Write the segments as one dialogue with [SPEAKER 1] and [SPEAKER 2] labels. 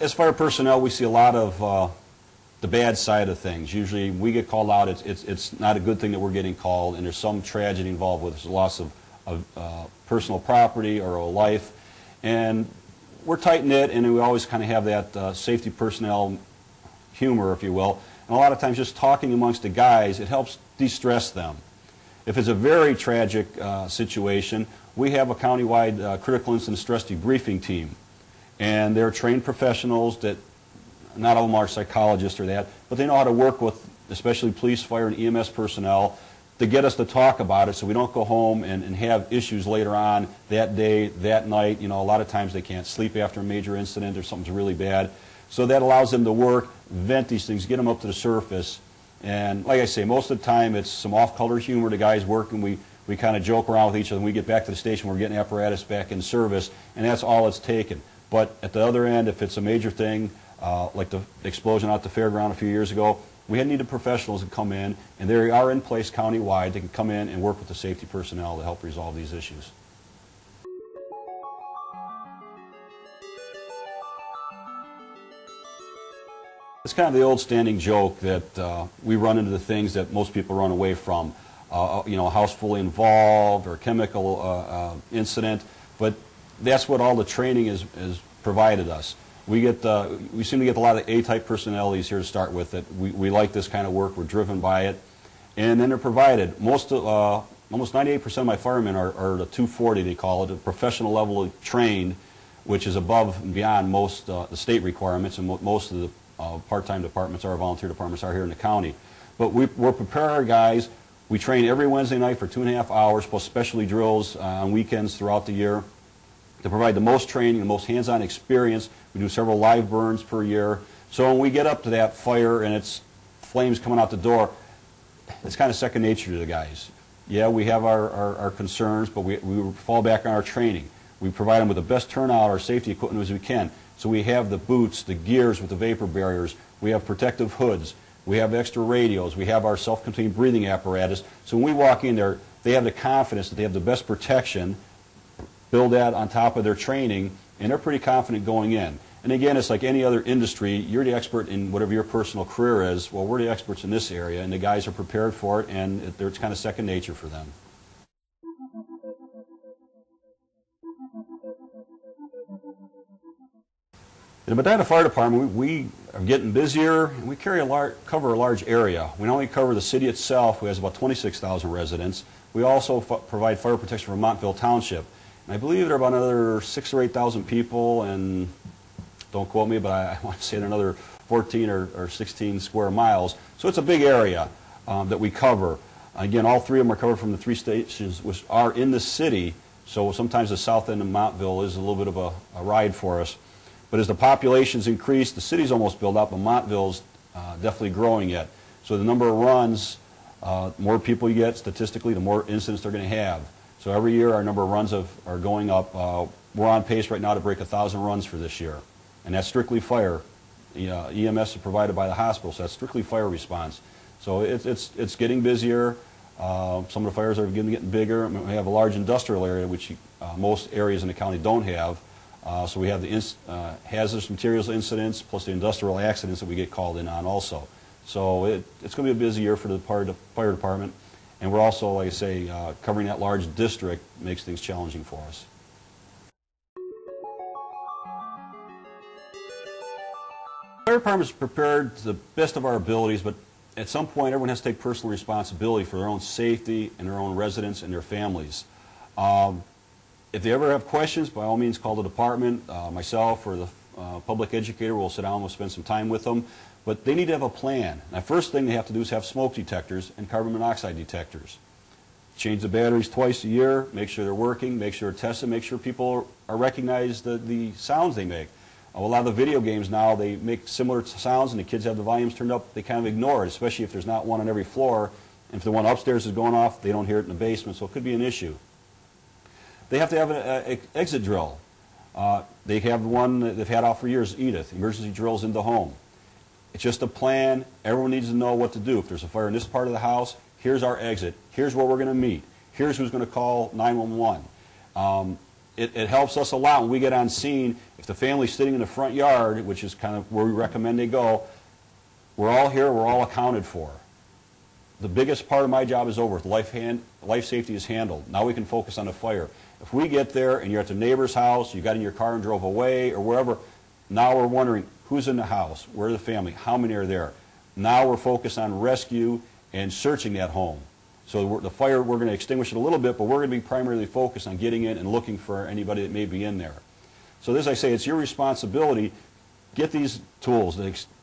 [SPEAKER 1] As fire personnel, we see a lot of the bad side of things. Usually we get called out, it's not a good thing that we're getting called, and there's some tragedy involved with it. There's a loss of personal property or a life. And we're tight-knit, and we always kind of have that safety personnel humor, if you will. And a lot of times just talking amongst the guys, it helps de-stress them. If it's a very tragic situation, we have a countywide critical incident stress debriefing team. And they're trained professionals that, not all of them are psychologists or that, but they know how to work with especially police, fire, and EMS personnel to get us to talk about it so we don't go home and have issues later on that day, that night. You know, a lot of times they can't sleep after a major incident or something's really bad. So that allows them to work, vent these things, get them up to the surface. And like I say, most of the time it's some off-color humor. The guys work and we kind of joke around with each other. When we get back to the station, we're getting apparatus back in service, and that's all it's taken. But at the other end, if it's a major thing, like the explosion out at the fairground a few years ago, we had needed professionals to come in, and they are in place countywide. They can come in and work with the safety personnel to help resolve these issues. It's kind of the old standing joke that we run into the things that most people run away from. You know, a house fully involved or a chemical incident, but that's what all the training has provided us. We seem to get a lot of A-type personalities here to start with. That we like this kind of work. We're driven by it, and then they're provided. Almost 98% of my firemen are the 240, they call it, a professional level trained, which is above and beyond most the state requirements, and most of the part-time departments, our volunteer departments, are here in the county. But we're preparing our guys. We train every Wednesday night for 2.5 hours, plus specialty drills on weekends throughout the year, to provide the most training, the most hands-on experience. We do several live burns per year. So when we get up to that fire and it's flames coming out the door, it's kind of second nature to the guys. Yeah, we have our concerns, but we fall back on our training. We provide them with the best turnout, our safety equipment as we can. So we have the boots, the gears with the vapor barriers. We have protective hoods. We have extra radios. We have our self-contained breathing apparatus. So when we walk in there, they have the confidence that they have the best protection. Build that on top of their training, and they're pretty confident going in. And again, it's like any other industry. You're the expert in whatever your personal career is. Well, we're the experts in this area, and the guys are prepared for it, and it's kind of second nature for them. In the Medina Fire Department, we are getting busier, and we cover a large area. We not only cover the city itself, who has about 26,000 residents, we also provide fire protection for Montville Township. And I believe there are about another 6,000 or 8,000 people, and don't quote me, but I want to say another 14 or 16 square miles. So it's a big area that we cover. Again, all three of them are covered from the 3 stations which are in the city, so sometimes the south end of Montville is a little bit of a ride for us. But as the populations increase, the city's almost built up, but Montville's definitely growing yet. So the number of runs, more people you get, statistically, the more incidents they're going to have. So every year our number of runs are going up. We're on pace right now to break 1,000 runs for this year. And that's strictly fire. EMS is provided by the hospital, so that's strictly fire response. So it's getting busier. Some of the fires are getting bigger. I mean, we have a large industrial area, which most areas in the county don't have. So we have the hazardous materials incidents, plus the industrial accidents that we get called in on also. So it's going to be a busy year for the fire department. And we're also, like I say, covering that large district makes things challenging for us. The fire department is prepared to the best of our abilities, but at some point everyone has to take personal responsibility for their own safety and their own residents and their families. If they ever have questions, by all means call the department. Myself or the public educator will sit down and we'll spend some time with them. But they need to have a plan. The first thing they have to do is have smoke detectors and carbon monoxide detectors. Change the batteries twice a year, make sure they're working, make sure they're tested, make sure people are recognize the sounds they make. A lot of the video games now, they make similar sounds and the kids have the volumes turned up, they kind of ignore it, especially if there's not one on every floor. And if the one upstairs is going off, they don't hear it in the basement, so it could be an issue. They have to have an exit drill. They have one that they've had out for years, Edith, emergency drills in the home. It's just a plan. Everyone needs to know what to do. If there's a fire in this part of the house, here's our exit. Here's where we're going to meet. Here's who's going to call 911. it helps us a lot when we get on scene. If the family's sitting in the front yard, which is kind of where we recommend they go, we're all here, we're all accounted for. The biggest part of my job is over. Life safety is handled. Now we can focus on the fire. If we get there and you're at the neighbor's house, you got in your car and drove away or wherever, now we're wondering who's in the house, where's the family, how many are there. Now we're focused on rescue and searching that home. So the fire, we're going to extinguish it a little bit, but we're going to be primarily focused on getting in and looking for anybody that may be in there. So as I say, it's your responsibility. Get these tools.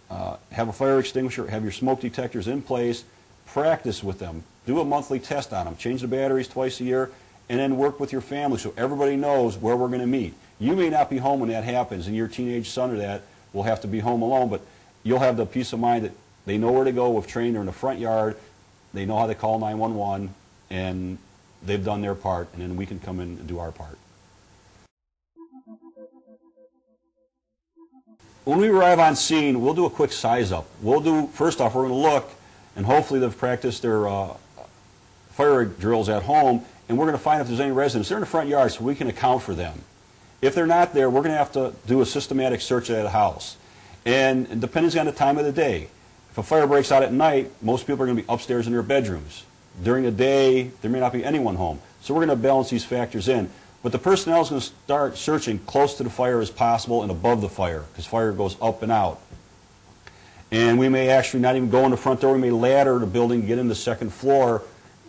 [SPEAKER 1] Have a fire extinguisher, have your smoke detectors in place, practice with them, do a monthly test on them, change the batteries twice a year, and then work with your family so everybody knows where we're going to meet. You may not be home when that happens, and your teenage son or that will have to be home alone, but you'll have the peace of mind that they know where to go with trained. They're in the front yard, they know how to call 911, and they've done their part, and then we can come in and do our part. When we arrive on scene, we'll do a quick size up. First off, we're going to look, and hopefully they've practiced their fire drills at home, and we're going to find if there's any residents. They're in the front yard, so we can account for them. If they're not there, we're going to have to do a systematic search of that house. And depending on the time of the day, if a fire breaks out at night, most people are going to be upstairs in their bedrooms. During the day, there may not be anyone home. So we're going to balance these factors in. But the personnel is going to start searching close to the fire as possible and above the fire, because fire goes up and out. And we may actually not even go in the front door. We may ladder the building, get in the second floor,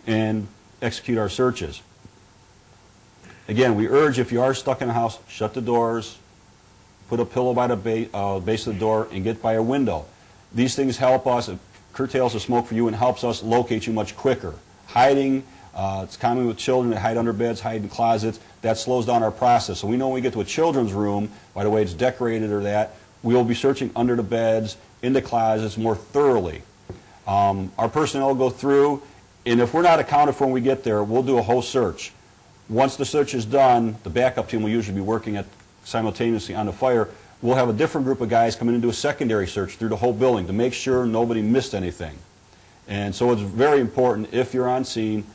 [SPEAKER 1] and execute our searches. Again, we urge, if you are stuck in a house, shut the doors, put a pillow by the base of the door, and get by a window. These things help us. It curtails the smoke for you and helps us locate you much quicker. Hiding, it's common with children that hide under beds, hide in closets. That slows down our process. So we know when we get to a children's room, by the way it's decorated or that, we will be searching under the beds, in the closets more thoroughly. Our personnel will go through, and if we're not accounted for when we get there, we'll do a whole search. Once the search is done, the backup team will usually be working simultaneously on the fire. We'll have a different group of guys come in and do a secondary search through the whole building to make sure nobody missed anything. And so it's very important, if you're on scene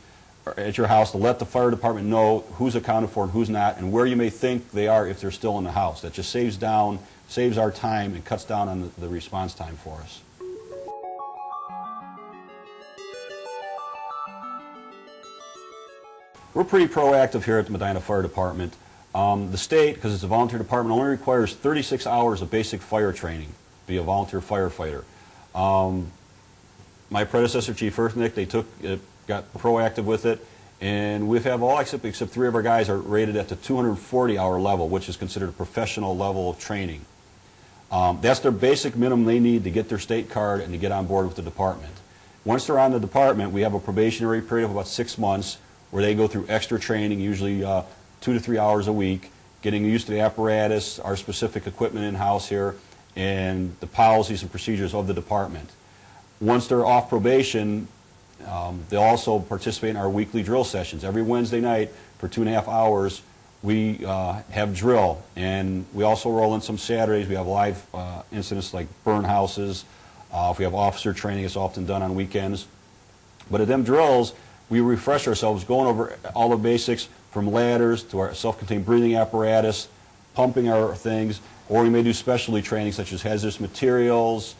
[SPEAKER 1] at your house, to let the fire department know who's accounted for and who's not, and where you may think they are if they're still in the house. That just saves our time and cuts down on the response time for us. We're pretty proactive here at the Medina Fire Department. The state, because it's a volunteer department, only requires 36 hours of basic fire training to be a volunteer firefighter. My predecessor, Chief Earthnick, got proactive with it, and we have all except 3 of our guys are rated at the 240-hour level, which is considered a professional level of training. That's their basic minimum they need to get their state card and to get on board with the department. Once they're on the department, we have a probationary period of about 6 months where they go through extra training, usually 2 to 3 hours a week, getting used to the apparatus, our specific equipment in-house here, and the policies and procedures of the department. Once they're off probation, they'll also participate in our weekly drill sessions. Every Wednesday night for 2.5 hours, we have drill, and we also roll in some Saturdays. We have live incidents like burn houses. If we have officer training, it's often done on weekends. But at them drills, we refresh ourselves, going over all the basics, from ladders to our self-contained breathing apparatus, pumping our things, or we may do specialty training such as hazardous materials,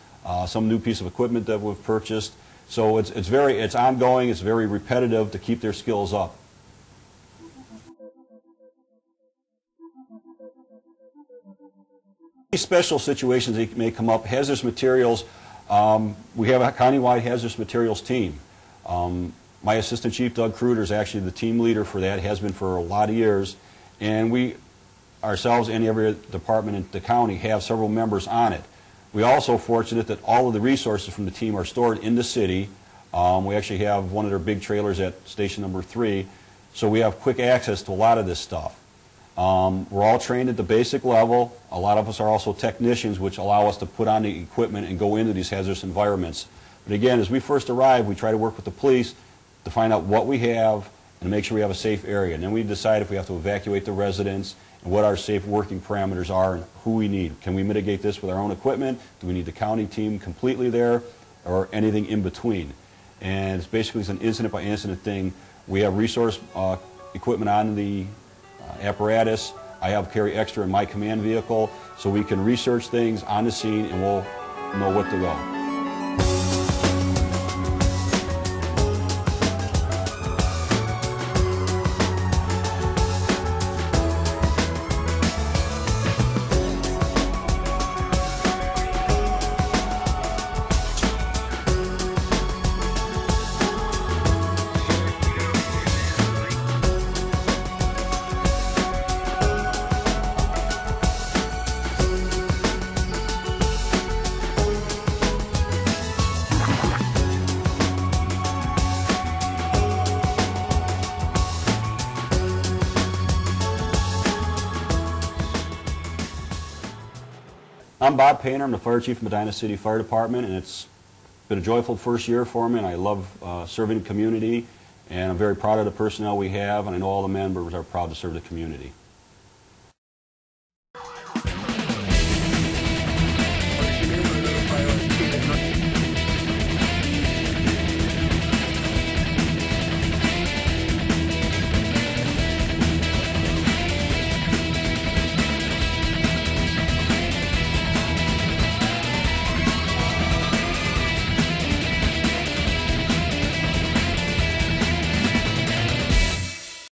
[SPEAKER 1] some new piece of equipment that we've purchased. So it's ongoing, it's very repetitive to keep their skills up. Special situations that may come up, hazardous materials, we have a countywide hazardous materials team. My assistant chief, Doug Kruder, is actually the team leader for that, has been for a lot of years, and we ourselves and every department in the county have several members on it. We also fortunate that all of the resources from the team are stored in the city. We actually have one of their big trailers at station number 3, so we have quick access to a lot of this stuff. We're all trained at the basic level. A lot of us are also technicians, which allow us to put on the equipment and go into these hazardous environments. But again, as we first arrive, we try to work with the police to find out what we have and make sure we have a safe area. And then we decide if we have to evacuate the residents and what our safe working parameters are and who we need. Can we mitigate this with our own equipment? Do we need the county team completely there, or anything in between? And it's basically an incident by incident thing. We have resource equipment on the apparatus. I have carry extra in my command vehicle so we can research things on the scene and we'll know what to go. I'm Bob Painter. I'm the Fire Chief of Medina City Fire Department, and it's been a joyful first year for me, and I love serving the community, and I'm very proud of the personnel we have, and I know all the members are proud to serve the community.